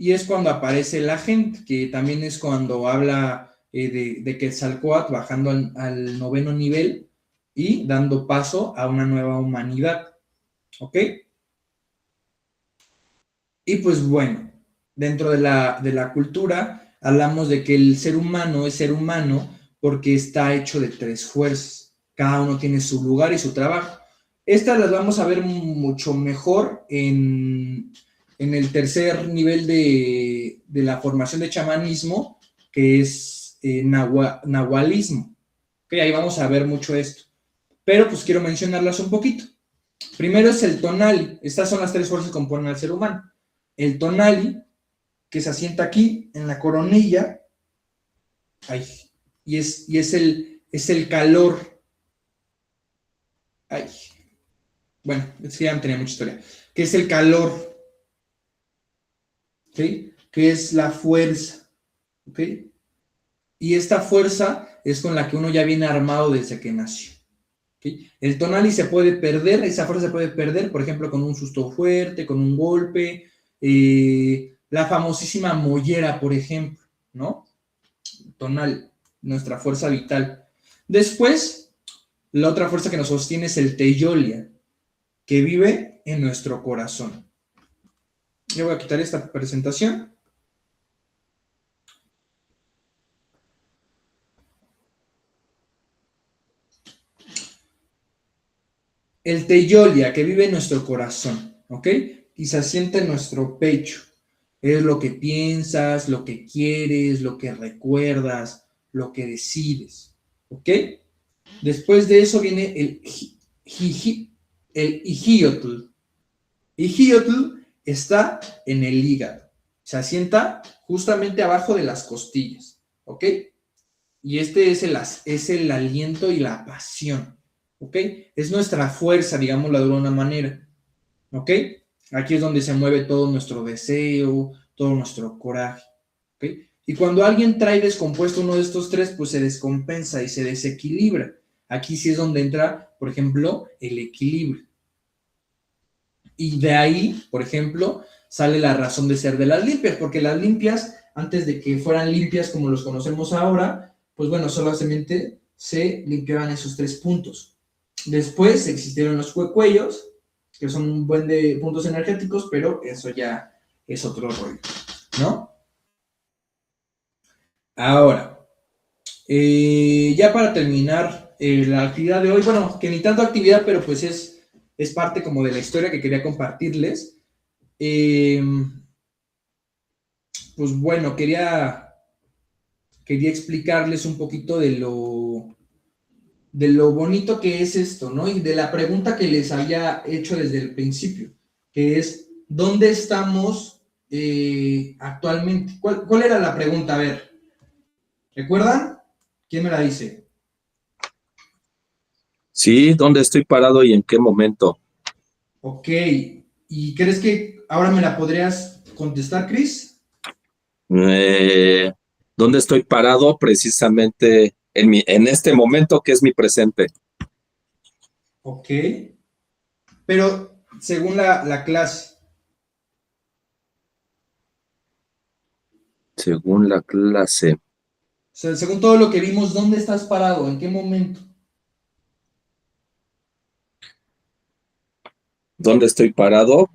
Y es cuando aparece la gente, que también es cuando habla de Quetzalcóatl bajando al 9º nivel y dando paso a una nueva humanidad, ¿ok? Y pues bueno, dentro de la cultura hablamos de que el ser humano es ser humano porque está hecho de 3 fuerzas. Cada uno tiene su lugar y su trabajo. Estas las vamos a ver mucho mejor en el tercer nivel de la formación de chamanismo, que es nahualismo. Okay, ahí vamos a ver mucho esto. Pero pues quiero mencionarlas un poquito. Primero es el tonali. Estas son las 3 fuerzas que componen al ser humano. El tonali, que se asienta aquí en la coronilla, ay, y es el calor. Ay, bueno, es que ya no tenía mucha historia. Que es el calor, ¿sí? Que es la fuerza, ¿ok? Y esta fuerza es con la que uno ya viene armado desde que nació. ¿Okay? El tonali se puede perder, esa fuerza se puede perder, por ejemplo, con un susto fuerte, con un golpe, la famosísima mollera, por ejemplo, ¿no? Tonal, nuestra fuerza vital. Después, la otra fuerza que nos sostiene es el Teyolia, que vive en nuestro corazón. Yo voy a quitar esta presentación. El Teyolia que vive en nuestro corazón, ¿ok? Y se asienta en nuestro pecho. Es lo que piensas, lo que quieres, lo que recuerdas, lo que decides, ¿ok? Después de eso viene el Ijiotl. Ijiotl está en el hígado. Se asienta justamente abajo de las costillas, ¿ok? Y este es el aliento y la pasión, ¿ok? Es nuestra fuerza, digámoslo de alguna manera, ¿ok? Aquí es donde se mueve todo nuestro deseo, todo nuestro coraje, ¿ok? Y cuando alguien trae descompuesto uno de estos tres, pues se descompensa y se desequilibra. Aquí sí es donde entra, por ejemplo, el equilibrio. Y de ahí, por ejemplo, sale la razón de ser de las limpias, porque las limpias, antes de que fueran limpias como los conocemos ahora, pues bueno, solamente se limpiaban esos tres puntos. Después existieron los cuellos, que son un buen de puntos energéticos, pero eso ya es otro rollo, ¿no? Ahora, ya para terminar la actividad de hoy, bueno, que ni tanto actividad, pero pues es parte como de la historia que quería compartirles. Eh, pues bueno, quería explicarles un poquito de lo bonito que es esto, ¿no? Y de la pregunta que les había hecho desde el principio, que es, ¿dónde estamos actualmente? ¿Cuál era la pregunta? A ver, ¿recuerdan? ¿Quién me la dice? Sí, ¿dónde estoy parado y en qué momento? Ok, ¿y crees que ahora me la podrías contestar, Chris? Eh, ¿Dónde estoy parado precisamente en este momento que es mi presente? Ok, pero según la clase, Según la clase. o sea, según todo lo que vimos, ¿dónde estás parado? ¿En qué momento? ¿Dónde estoy parado?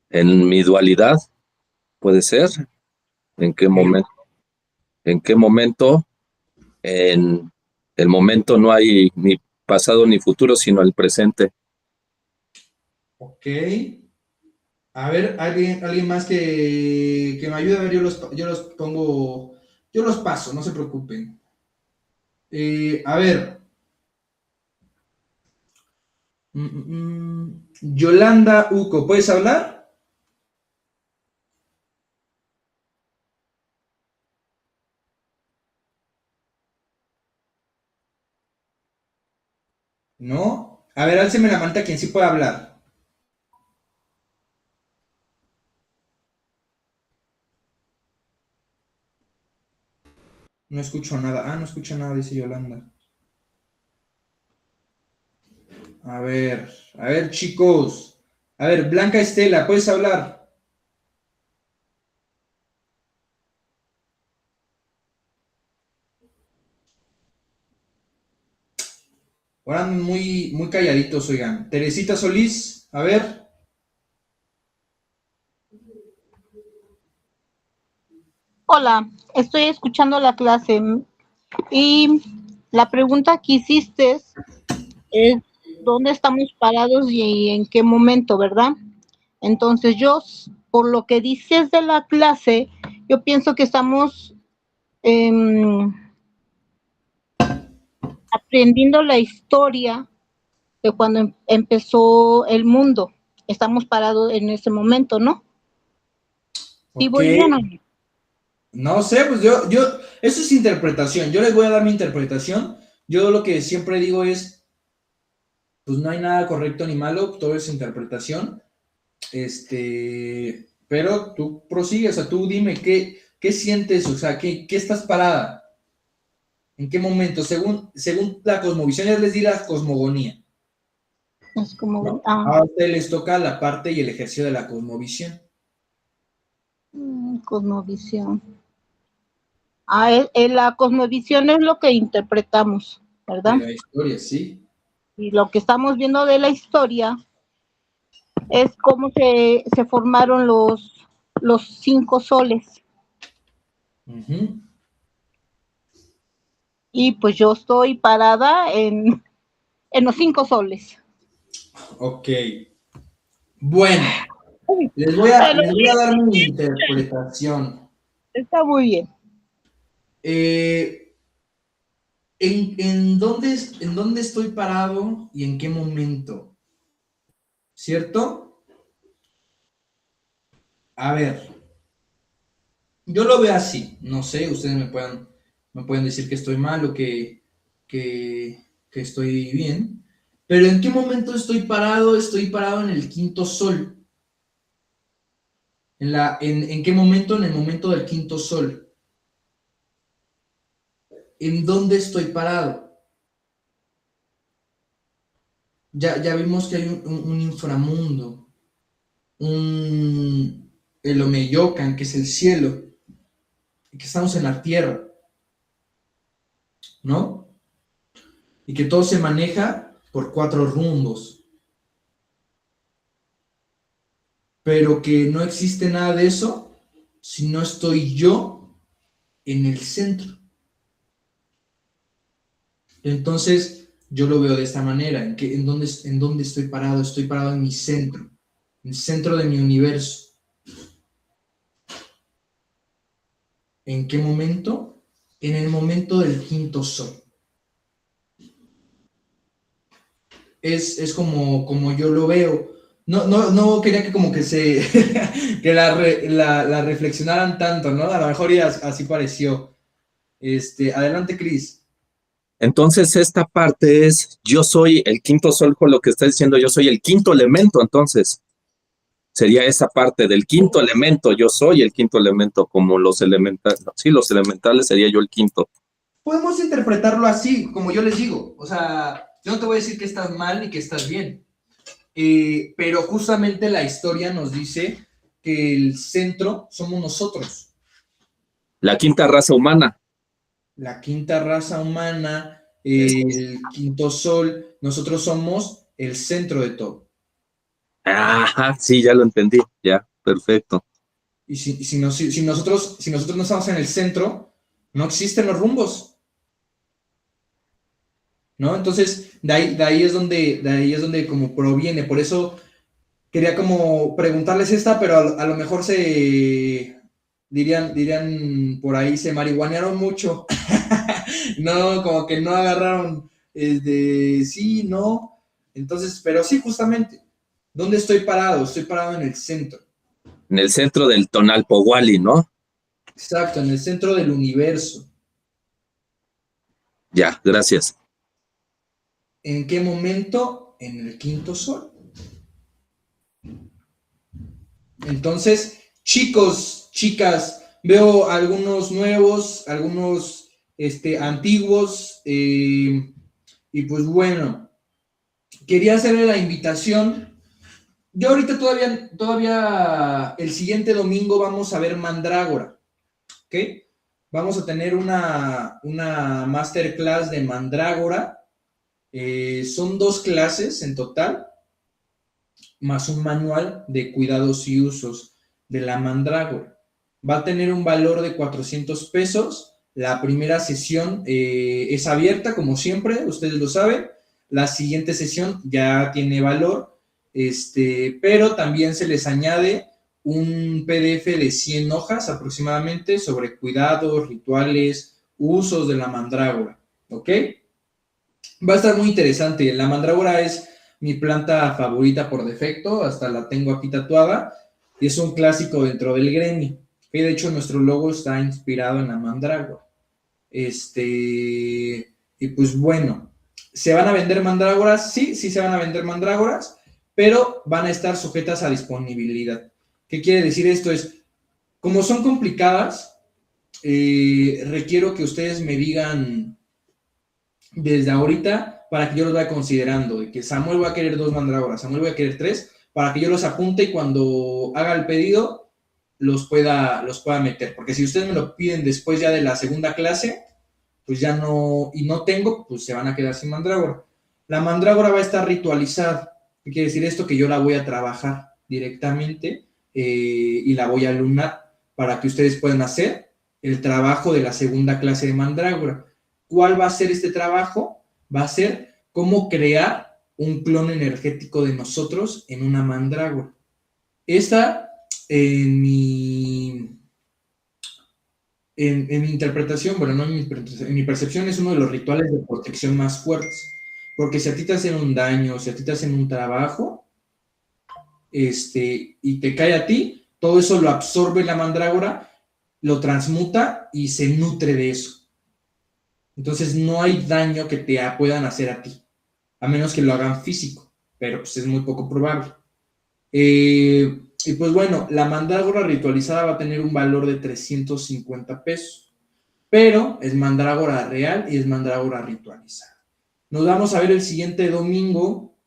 En mi dualidad, puede ser. ¿En qué Ok, momento? ¿En qué momento? En el momento no hay ni pasado ni futuro, sino el presente. ok. A ver, alguien más que me ayude a ver, yo los pongo, yo los paso, no se preocupen. A ver, Yolanda Uco, ¿puedes hablar? ¿No? A ver, álceme la manta quien sí pueda hablar. No escucho nada. Ah, no escucho nada, dice Yolanda. A ver, chicos. A ver, Blanca Estela, ¿puedes hablar? Ahora muy, muy calladitos, oigan. Teresita Solís, a ver. Hola, estoy escuchando la clase y la pregunta que hiciste es dónde estamos parados y en qué momento, ¿verdad? Entonces por lo que dices de la clase, yo pienso que estamos eh, aprendiendo la historia de cuando empezó el mundo. Estamos parados en ese momento, ¿no? ¿Sí Ok. voy bien o no? No sé, pues eso es interpretación. Yo les voy a dar mi interpretación. Yo lo que siempre digo es, pues no hay nada correcto ni malo, todo es interpretación. Pero tú prosigue, o sea, tú dime qué sientes, o sea, qué estás parada, en qué momento, según la cosmovisión, ya les di la cosmogonía, Es como, ¿no? Ahora a ustedes les toca la parte y el ejercicio de la cosmovisión. cosmovisión. La cosmovisión es lo que interpretamos, De ¿verdad? la historia, sí. Y lo que estamos viendo de la historia es cómo se formaron los cinco soles. Ujú. Y pues yo estoy parada en los 5 soles. Ok. Bueno, les voy a dar mi interpretación. Está muy bien. ¿En dónde estoy parado y en qué momento? ¿Cierto? A ver, yo lo veo así. No sé, ustedes me pueden decir que estoy mal o que estoy bien. Pero ¿en qué momento estoy parado? Estoy parado en el quinto sol. ¿En qué momento? En el momento del quinto sol. ¿En dónde estoy parado? Ya vimos que hay un inframundo, el Omeyocan, que es el cielo, y que estamos en la tierra, ¿no? Y que todo se maneja por 4 rumbos, pero que no existe nada de eso si no estoy yo en el centro. Entonces, yo lo veo de esta manera, ¿en dónde estoy parado? Estoy parado en mi centro, en el centro de mi universo. ¿En qué momento? En el momento del quinto sol. Es como yo lo veo. No quería que como que que la reflexionaran tanto, ¿no? A lo mejor ya así pareció. Adelante, Cris. Entonces, esta parte es, yo soy el quinto sol con lo que está diciendo, yo soy el quinto elemento, entonces. Sería esa parte del quinto elemento, yo soy el quinto elemento, como los elementales, sí, los elementales sería yo el quinto. Podemos interpretarlo así, como yo les digo. O sea, yo no te voy a decir que estás mal ni que estás bien. Pero justamente la historia nos dice que el centro somos nosotros. La quinta raza humana. La quinta raza humana, el quinto sol, nosotros somos el centro de todo. Ajá, sí, ya lo entendí, ya, perfecto. Y si nosotros no estamos en el centro, no existen los rumbos, ¿no? Entonces, de ahí es donde como proviene. Por eso quería como preguntarles esta, pero a lo mejor dirían por ahí, se marihuanearon mucho. No, como que no agarraron sí, no. Entonces, pero sí, justamente, ¿dónde estoy parado? Estoy parado en el centro. En el centro del Tonalpohualli, ¿no? Exacto, en el centro del universo. Ya, gracias. ¿En qué momento? En el quinto sol. Entonces, chicos, chicas, veo algunos nuevos, algunos antiguos, y pues bueno, quería hacerle la invitación. Yo ahorita todavía el siguiente domingo vamos a ver Mandrágora, ¿ok? Vamos a tener una masterclass de Mandrágora. Son 2 clases en total, más un manual de cuidados y usos de la mandrágora. Va a tener un valor de 400 pesos. La primera sesión es abierta, como siempre, ustedes lo saben. La siguiente sesión ya tiene valor, pero también se les añade un PDF de 100 hojas aproximadamente sobre cuidados, rituales, usos de la mandrágora, ¿ok? Va a estar muy interesante. La mandrágora es mi planta favorita por defecto, hasta la tengo aquí tatuada, y es un clásico dentro del gremio. Que de hecho nuestro logo está inspirado en la mandrágora. Y pues bueno, ¿se van a vender mandrágoras? Sí, sí se van a vender mandrágoras, pero van a estar sujetas a disponibilidad. ¿Qué quiere decir esto? Es, como son complicadas, requiero que ustedes me digan desde ahorita para que yo los vaya considerando, de que Samuel va a querer 2 mandrágoras, Samuel va a querer 3, para que yo los apunte y cuando haga el pedido los pueda meter, porque si ustedes me lo piden después ya de la segunda clase, pues ya no, y no tengo, pues se van a quedar sin mandrágora. La mandrágora va a estar ritualizada. ¿Qué quiere decir esto? Que yo la voy a trabajar directamente y la voy a lunar para que ustedes puedan hacer el trabajo de la segunda clase de mandrágora. ¿Cuál va a ser este trabajo? Va a ser cómo crear un clon energético de nosotros en una mandrágora. Esta, en mi interpretación, bueno, no en mi interpretación, en mi percepción es uno de los rituales de protección más fuertes. Porque si a ti te hacen un daño, si a ti te hacen un trabajo, y te cae a ti, todo eso lo absorbe la mandrágora, lo transmuta y se nutre de eso. Entonces no hay daño que te puedan hacer a ti, a menos que lo hagan físico, pero pues es muy poco probable. Y pues bueno, la mandrágora ritualizada va a tener un valor de 350 pesos, pero es mandrágora real y es mandrágora ritualizada. Nos vamos a ver el siguiente domingo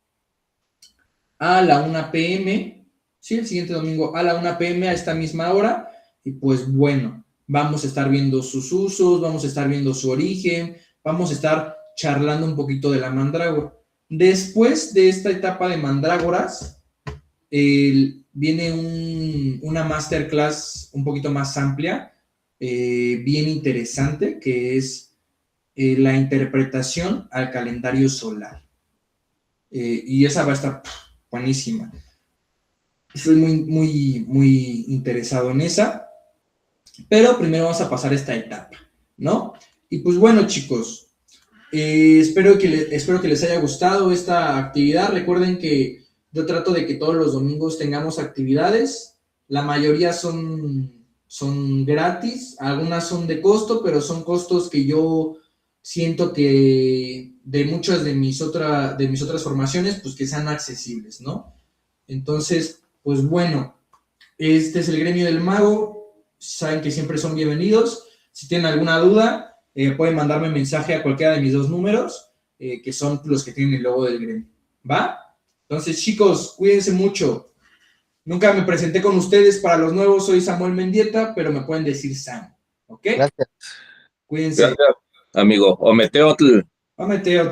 a la 1 p.m. Sí, el siguiente domingo a la 1 p.m. a esta misma hora. Y pues bueno, vamos a estar viendo sus usos, vamos a estar viendo su origen, vamos a estar charlando un poquito de la mandrágora. Después de esta etapa de mandrágoras, viene una masterclass un poquito más amplia, bien interesante, que es la interpretación al calendario solar. Y esa va a estar buenísima. Estoy muy interesado en esa. Pero primero vamos a pasar esta etapa, ¿no? Y pues bueno, chicos, espero que les haya gustado esta actividad. Recuerden que yo trato de que todos los domingos tengamos actividades. La mayoría son gratis, algunas son de costo, pero son costos que yo siento que de muchas de mis otras formaciones, pues que sean accesibles, ¿no? Entonces, pues bueno, este es el Gremio del Mago. Saben que siempre son bienvenidos. Si tienen alguna duda, pueden mandarme mensaje a cualquiera de mis 2 números, que son los que tienen el logo del gremio. ¿Va? Entonces, chicos, cuídense mucho. Nunca me presenté con ustedes. Para los nuevos, soy Samuel Mendieta, pero me pueden decir Sam. ¿Ok? Gracias. Cuídense. Gracias, amigo. Ometeotl. Ometeo.